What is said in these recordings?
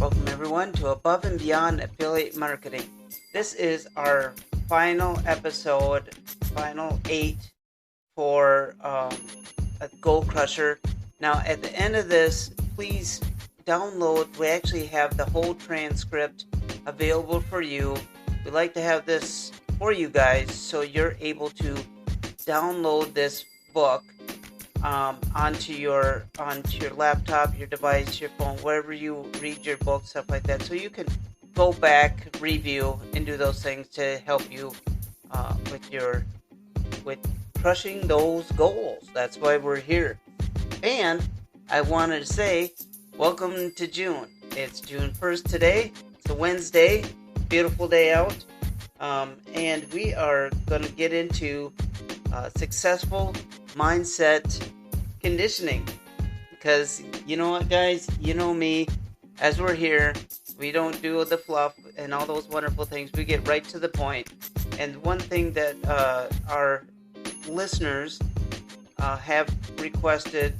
Welcome everyone to Above and Beyond Affiliate Marketing. This is our final episode, final 8 for a Goal Crusher. Now at the end of this, please download. We actually have the whole transcript available for you. We like to have this for you guys so you're able to download this book onto your laptop, your device, your phone, wherever you read your book, stuff like that. So you can go back, review, and do those things to help you with crushing those goals. That's why we're here. And I wanted to say, welcome to June. It's June 1st today. It's a Wednesday, beautiful day out, and we are going to get into successful mindset conditioning, because you know what, guys, you know me, as we're here, we don't do the fluff and all those wonderful things. We get right to the point. And one thing that our listeners have requested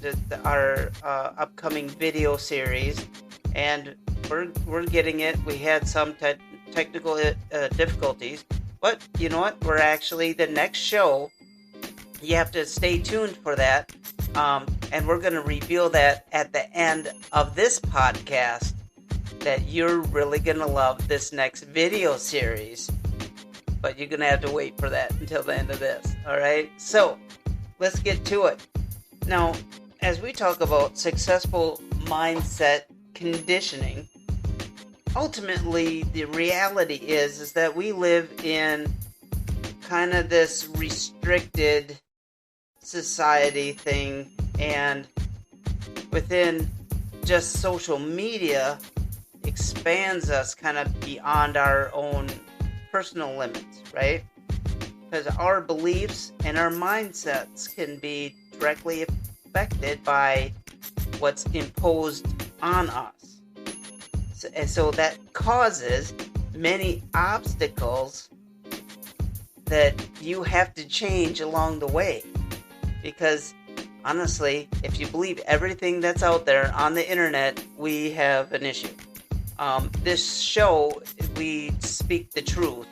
our upcoming video series, and we're getting it. We had some technical difficulties, but you know what, we're actually, the next show, you have to stay tuned for that, and we're going to reveal that at the end of this podcast, that you're really going to love this next video series, but you're going to have to wait for that until the end of this. All right, so let's get to it. Now, as we talk about successful mindset conditioning, ultimately the reality is that we live in kind of this restricted society thing, and within just social media expands us kind of beyond our own personal limits, right? Because our beliefs and our mindsets can be directly affected by what's imposed on us. So that causes many obstacles that you have to change along the way. Because honestly, if you believe everything that's out there on the internet, we have an issue. This show, we speak the truth,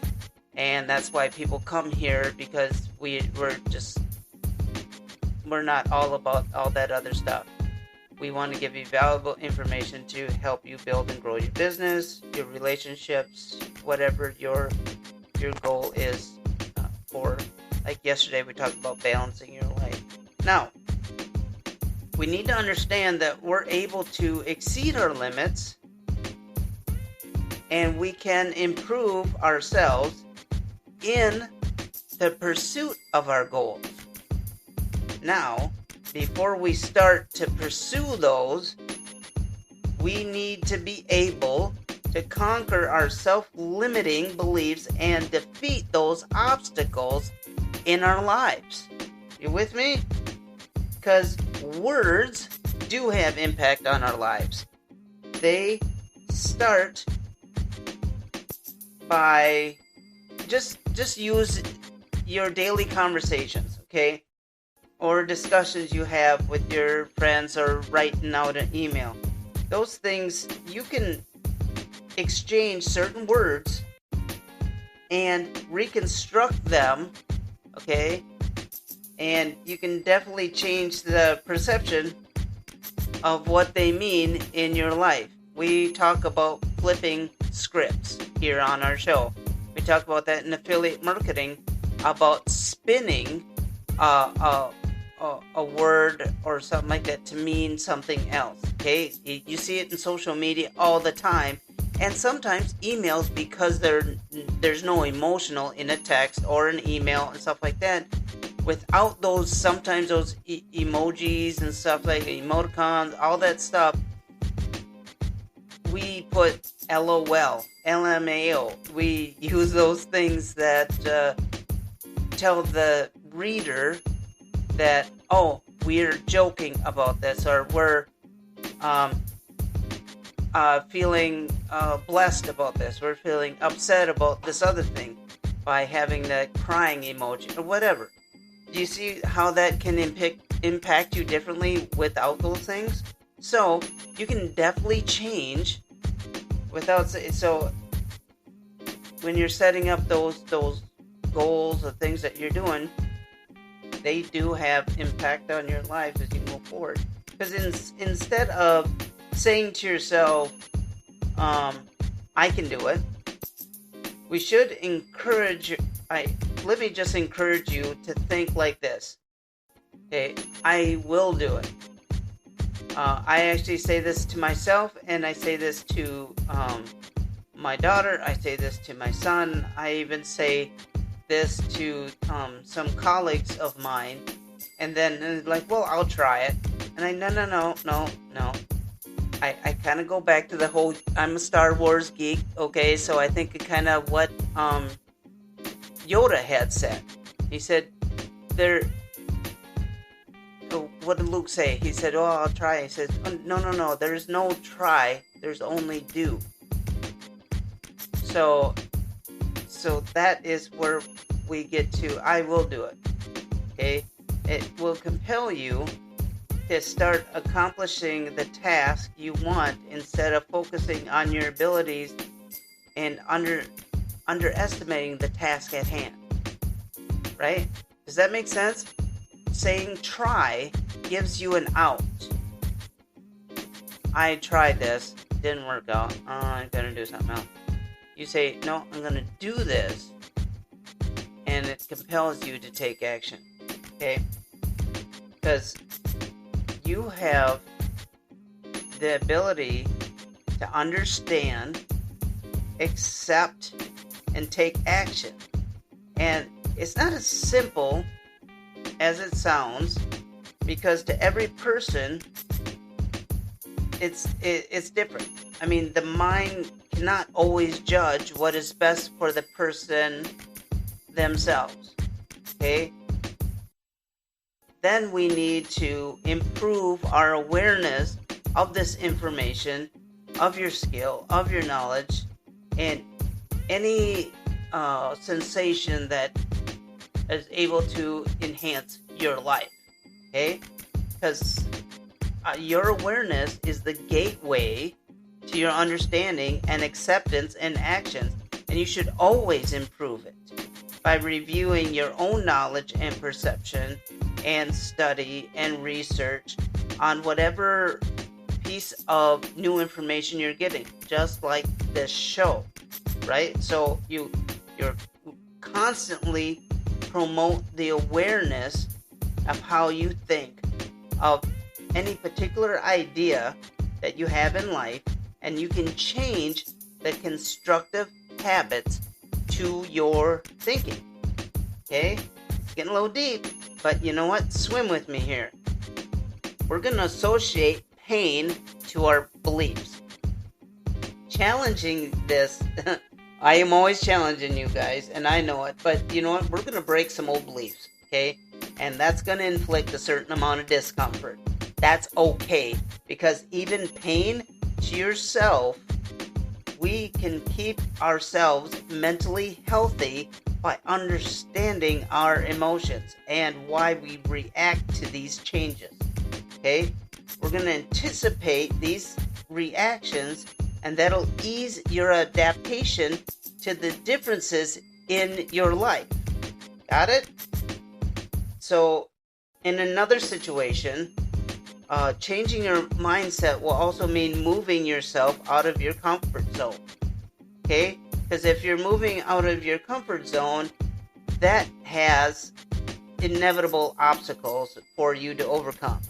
and that's why people come here, because we're not all about all that other stuff. We want to give you valuable information to help you build and grow your business, your relationships, whatever your goal is. For, like yesterday, we talked about balancing your life. Now, we need to understand that we're able to exceed our limits, and we can improve ourselves in the pursuit of our goals. Now, before we start to pursue those, we need to be able to conquer our self-limiting beliefs and defeat those obstacles in our lives. You with me? Because words do have impact on our lives. They start by just use your daily conversations, okay? Or discussions you have with your friends, or writing out an email. Those things, you can exchange certain words and reconstruct them, okay? And you can definitely change the perception of what they mean in your life. We talk about flipping scripts here on our show. We talk about that in affiliate marketing, about spinning a word or something like that to mean something else, okay? You see it in social media all the time. And sometimes emails, because there's no emotional in a text or an email and stuff like that. Without those, sometimes those emojis and stuff like emoticons, all that stuff, we put LOL, LMAO. We use those things that tell the reader that, oh, we're joking about this, or we're feeling blessed about this, we're feeling upset about this other thing, by having the crying emoji or whatever. Do you see how that can impact you differently without those things? So you can definitely change So when you're setting up those goals or things that you're doing, they do have impact on your life as you move forward. Because instead of saying to yourself, I can do it, we should let me just encourage you to think like this. Okay, I will do it. I actually say this to myself, and I say this to my daughter. I say this to my son. I even say this to some colleagues of mine. And then like, well, I'll try it. And I, no. I kind of go back to the whole, I'm a Star Wars geek, okay? So I think kind of what Yoda had said. He said, what did Luke say? He said, I'll try. He says, oh, no, there's no try, there's only do. So that is where we get to, I will do it, okay? It will compel you to start accomplishing the task you want instead of focusing on your abilities and underestimating the task at hand. Right? Does that make sense? Saying try gives you an out. I tried this, didn't work out. I'm gonna do something else. You say, no, I'm gonna do this, and it compels you to take action. Okay? Because you have the ability to understand, accept, and take action. And it's not as simple as it sounds, because to every person, it's different. I mean, the mind cannot always judge what is best for the person themselves. Okay? Then we need to improve our awareness of this information, of your skill, of your knowledge, and any sensation that is able to enhance your life. Okay? Because your awareness is the gateway to your understanding and acceptance and actions, and you should always improve it by reviewing your own knowledge and perception and study and research on whatever piece of new information you're getting, just like this show, right? So you're constantly promote the awareness of how you think of any particular idea that you have in life, and you can change the constructive habits to your thinking. Okay? It's getting a little deep, but you know what? Swim with me here. We're going to associate pain to our beliefs. Challenging this, I am always challenging you guys, and I know it, but you know what? We're going to break some old beliefs, okay? And that's going to inflict a certain amount of discomfort. That's okay, because even pain to yourself, we can keep ourselves mentally healthy by understanding our emotions and why we react to these changes. Okay? We're going to anticipate these reactions, and that'll ease your adaptation to the differences in your life. Got it? So, in another situation, changing your mindset will also mean moving yourself out of your comfort zone. Okay? Because if you're moving out of your comfort zone, that has inevitable obstacles for you to overcome.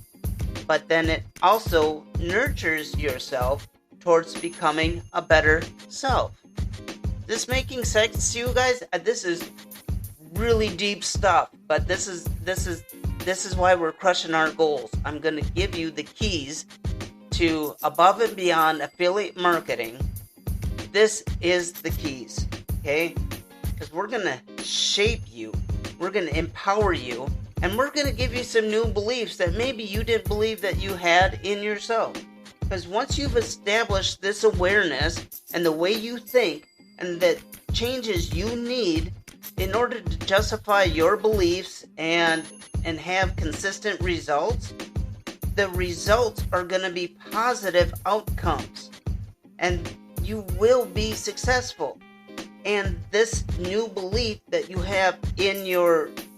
But then it also nurtures yourself towards becoming a better self. This making sense to you guys? This is really deep stuff, but this is why we're crushing our goals. I'm going to give you the keys to above and beyond affiliate marketing. This is the keys, okay? Because we're going to shape you, we're going to empower you, and we're going to give you some new beliefs that maybe you didn't believe that you had in yourself. Because once you've established this awareness and the way you think and the changes you need in order to justify your beliefs and have consistent results, the results are going to be positive outcomes. And you will be successful. And this new belief that you have in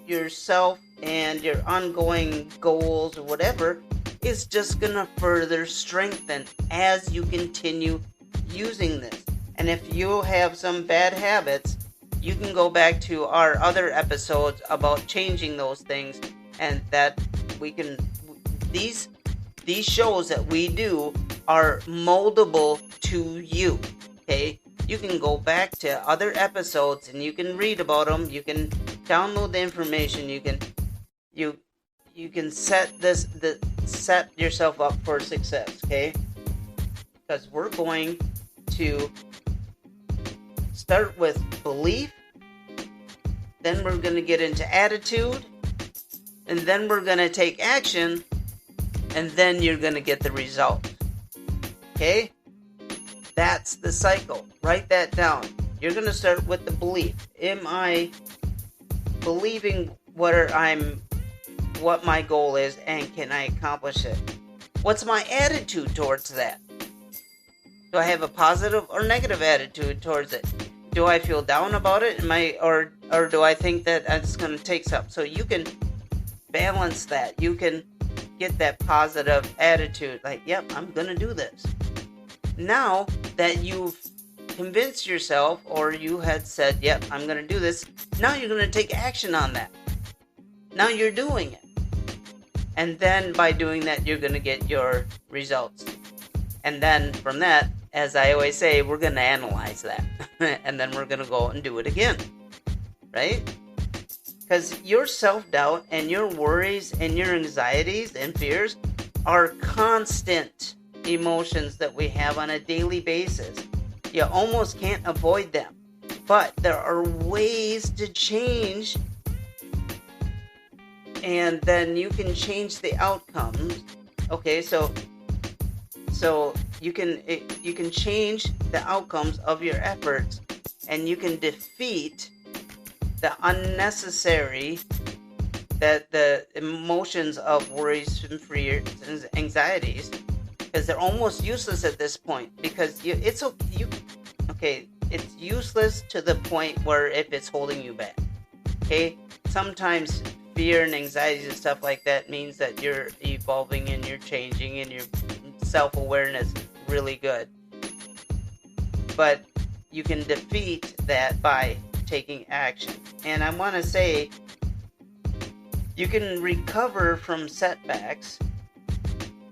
yourself and your ongoing goals or whatever is just going to further strengthen as you continue using this. And if you have some bad habits, you can go back to our other episodes about changing those things, and that we can, these shows that we do are moldable to you. Okay, you can go back to other episodes and you can read about them. You can download the information. You can set yourself up for success. Okay, because we're going to start with belief, then we're going to get into attitude, and then we're going to take action, and then you're going to get the result. Okay? That's the cycle. Write that down. You're going to start with the belief. Am I believing what my goal is, and can I accomplish it? What's my attitude towards that? Do I have a positive or negative attitude towards it? Do I feel down about it? Or do I think that it's going to take something? So you can balance that. You can get that positive attitude. Like, yep, I'm going to do this. Now that you've convinced yourself, or you had said, yep, I'm going to do this, now you're going to take action on that. Now you're doing it. And then by doing that, you're going to get your results. And then from that, as I always say, we're going to analyze that. And then we're going to go and do it again. Right? Because your self-doubt and your worries and your anxieties and fears are constant emotions that we have on a daily basis. You almost can't avoid them. But there are ways to change, and then you can change the outcomes. Okay, so you can change the outcomes of your efforts, and you can defeat the unnecessary, the emotions of worries and fears and anxieties, because they're almost useless at this point. Because it's useless to the point where if it's holding you back. Okay, sometimes fear and anxiety and stuff like that means that you're evolving and you're changing and your self-awareness is really good. But you can defeat that by taking action. And I want to say, you can recover from setbacks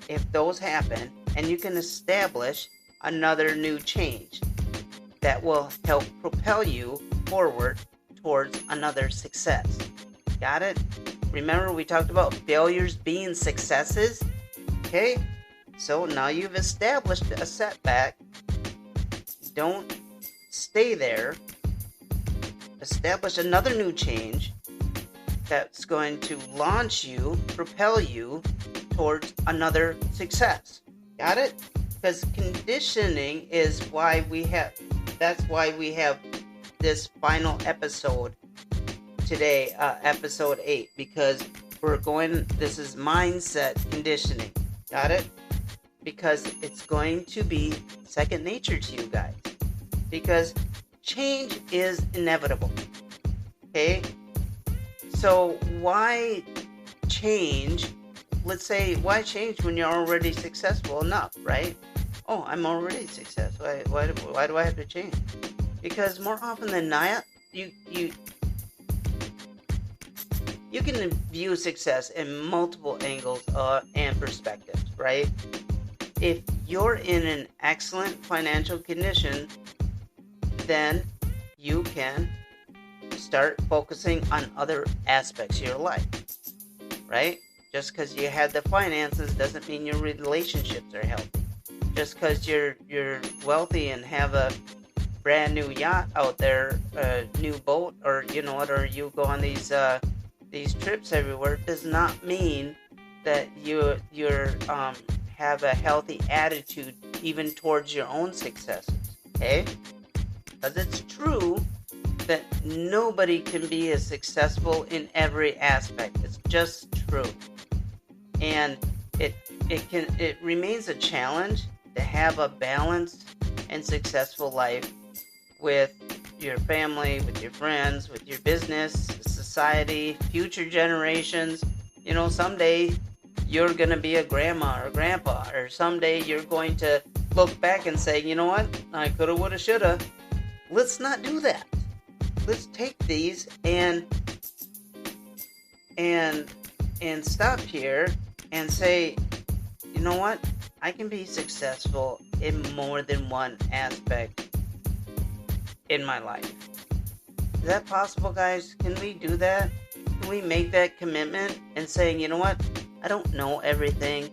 if those happen, and you can establish another new change that will help propel you forward towards another success. Got it? Remember we talked about failures being successes? Okay? So now you've established a setback. Don't stay there. Establish another new change that's going to launch you, propel you towards another success. Got it? Because conditioning is why that's why we have this final episode today, episode 8, because this is mindset conditioning. Got it? Because it's going to be second nature to you guys. Because change is inevitable. Okay? So why change? Let's say, why change when you're already successful enough, right? Oh, I'm already successful. Why do I have to change? Because more often than not, you can view success in multiple angles and perspectives, right? If you're in an excellent financial condition, then you can start focusing on other aspects of your life, right? Just because you had the finances doesn't mean your relationships are healthy. Just because you're wealthy and have a brand new yacht out there, a new boat, or or you go on these trips everywhere, does not mean that you're have a healthy attitude even towards your own successes. Okay? Because it's true that nobody can be as successful in every aspect. It's just true. And it remains a challenge to have a balanced and successful life with your family, with your friends, with your business, society, future generations. Someday you're going to be a grandma or grandpa, or someday you're going to look back and say, you know what, I coulda, woulda, shoulda. Let's not do that. Let's take these and stop here and say, you know what, I can be successful in more than one aspect in my life. Is that possible, guys? Can we do that? Can we make that commitment and saying, you know what, I don't know everything.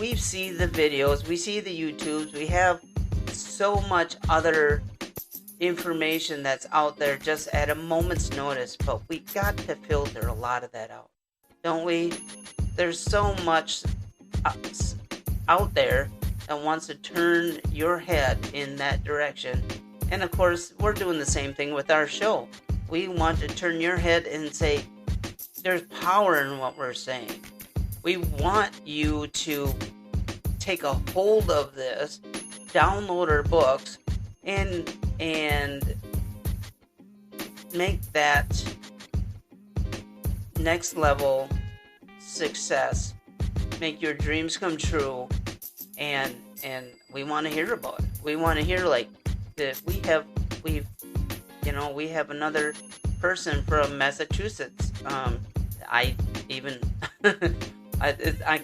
We see the videos, we see the YouTubes, we have so much other information that's out there just at a moment's notice, but we got to filter a lot of that out, don't we? There's so much out there that wants to turn your head in that direction. And of course, we're doing the same thing with our show. We want to turn your head and say, there's power in what we're saying. We want you to take a hold of this, download our books, and make that next level success. Make your dreams come true, and we want to hear about it. We want to hear that we have another person from Massachusetts. I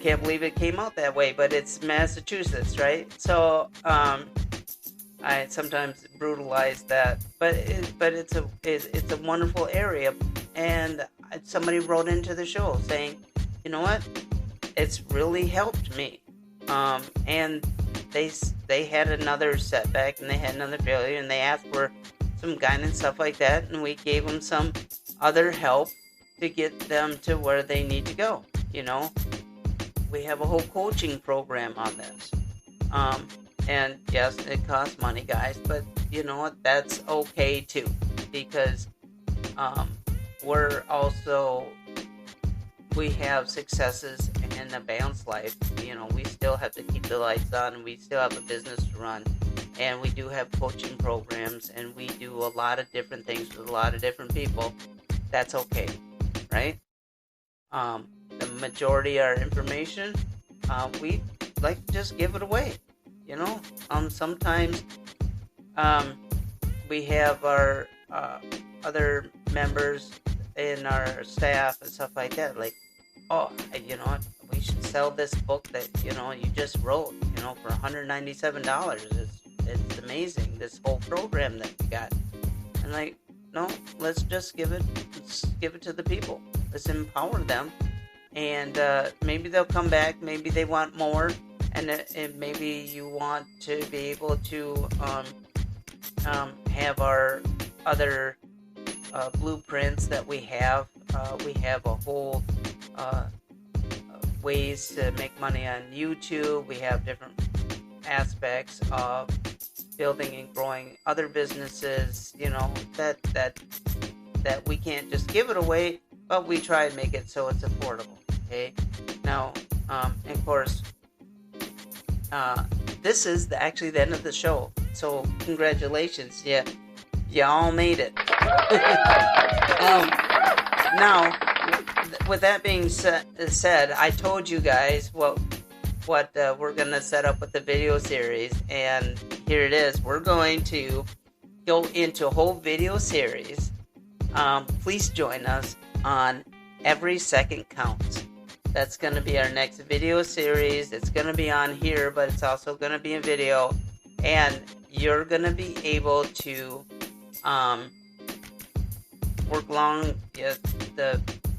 can't believe it came out that way, but it's Massachusetts, right? So I sometimes brutalize that, but it's a wonderful area, and somebody wrote into the show saying, you know what, it's really helped me, and they had another setback and they had another failure, and they asked for some guidance, stuff like that, and we gave them some other help to get them to where they need to go. We have a whole coaching program on this. And yes, it costs money, guys, but you know what? That's okay too, because we have successes in a balanced life. We still have to keep the lights on, and we still have a business to run, and we do have coaching programs, and we do a lot of different things with a lot of different people. That's okay, right? The majority of our information, we like to just give it away. Sometimes we have our other members in our staff and stuff like that, like, oh, you know what, we should sell this book that you just wrote, for $197. It's amazing, this whole program that you got. And like, no, let's just give it to the people. Let's empower them, and maybe they'll come back. Maybe they want more, and maybe you want to be able to have our other blueprints that we have. We have a whole ways to make money on YouTube. We have different aspects of building and growing other businesses, that we can't just give it away, but we try and make it so it's affordable. Okay, now of course this is actually the end of the show, so congratulations, you all made it. Now, with that being said, I told you guys what we're going to set up with the video series, and here it is. We're going to go into a whole video series. Please join us on Every Second Counts. That's going to be our next video series. It's going to be on here, but it's also going to be a video, and you're going to be able to work along.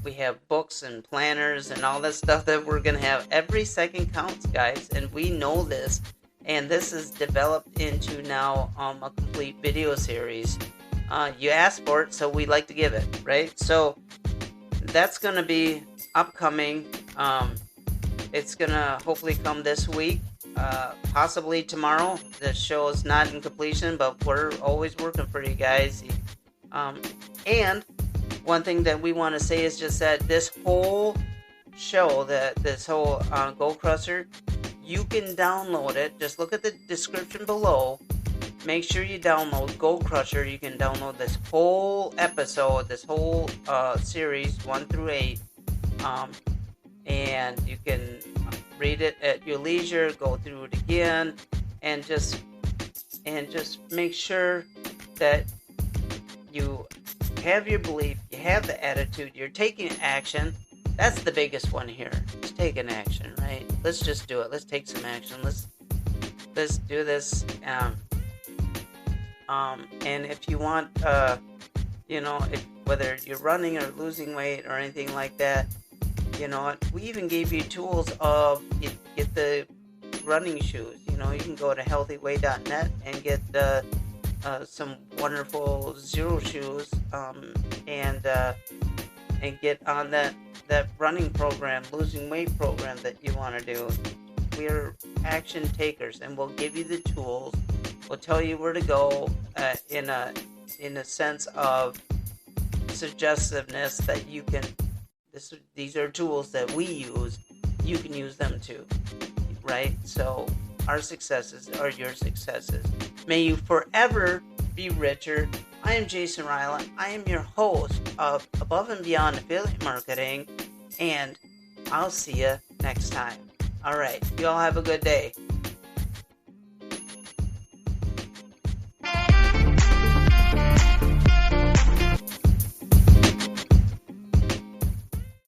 We have books and planners and all that stuff that we're going to have. Every second counts, guys, and we know this, and this is developed into now a complete video series. You asked for it, so we like to give it, right? So that's going to be upcoming. It's going to hopefully come this week, possibly tomorrow. The show is not in completion, but we're always working for you guys. And one thing that we want to say is just that this whole show, this whole Gold Crusher, you can download it. Just look at the description below. Make sure you download Goal Crusher. You can download this whole episode, this whole series 1 through 8, and you can read it at your leisure. Go through it again, and just make sure that you have your belief, you have the attitude, you're taking action. That's the biggest one here. Let's take an action, right? Let's just do it. Let's take some action. Let's do this. And if you want, whether you're running or losing weight or anything like that, we even gave you tools of get the running shoes. You can go to healthyway.net and get some wonderful Zero shoes, and get on that running program, losing weight program that you want to do. We're action takers, and we'll give you the tools. We'll tell you where to go in a sense of suggestiveness that you can. These are tools that we use. You can use them too, right? So our successes are your successes. May you forever be richer. I am Jason Ryla. I am your host of Above and Beyond Affiliate Marketing, and I'll see you next time. All right, you all have a good day.